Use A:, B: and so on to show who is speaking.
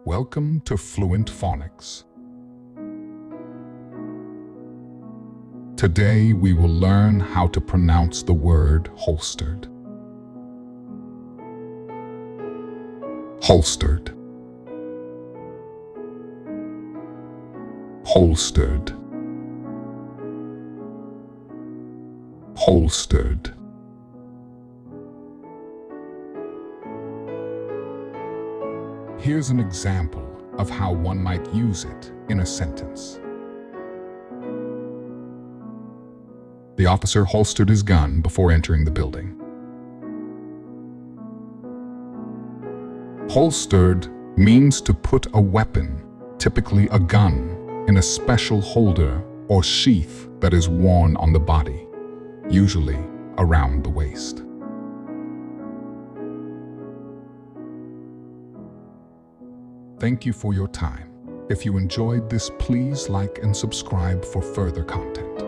A: Welcome to Fluent Phonics. Today we will learn how to pronounce the word holstered. Holstered. Holstered. Holstered. Here's an example of how one might use it in a sentence. The officer holstered his gun before entering the building. Holstered means to put a weapon, typically a gun, in a special holder or sheath that is worn on the body, usually around the waist. Thank you for your time. If you enjoyed this, please like and subscribe for further content.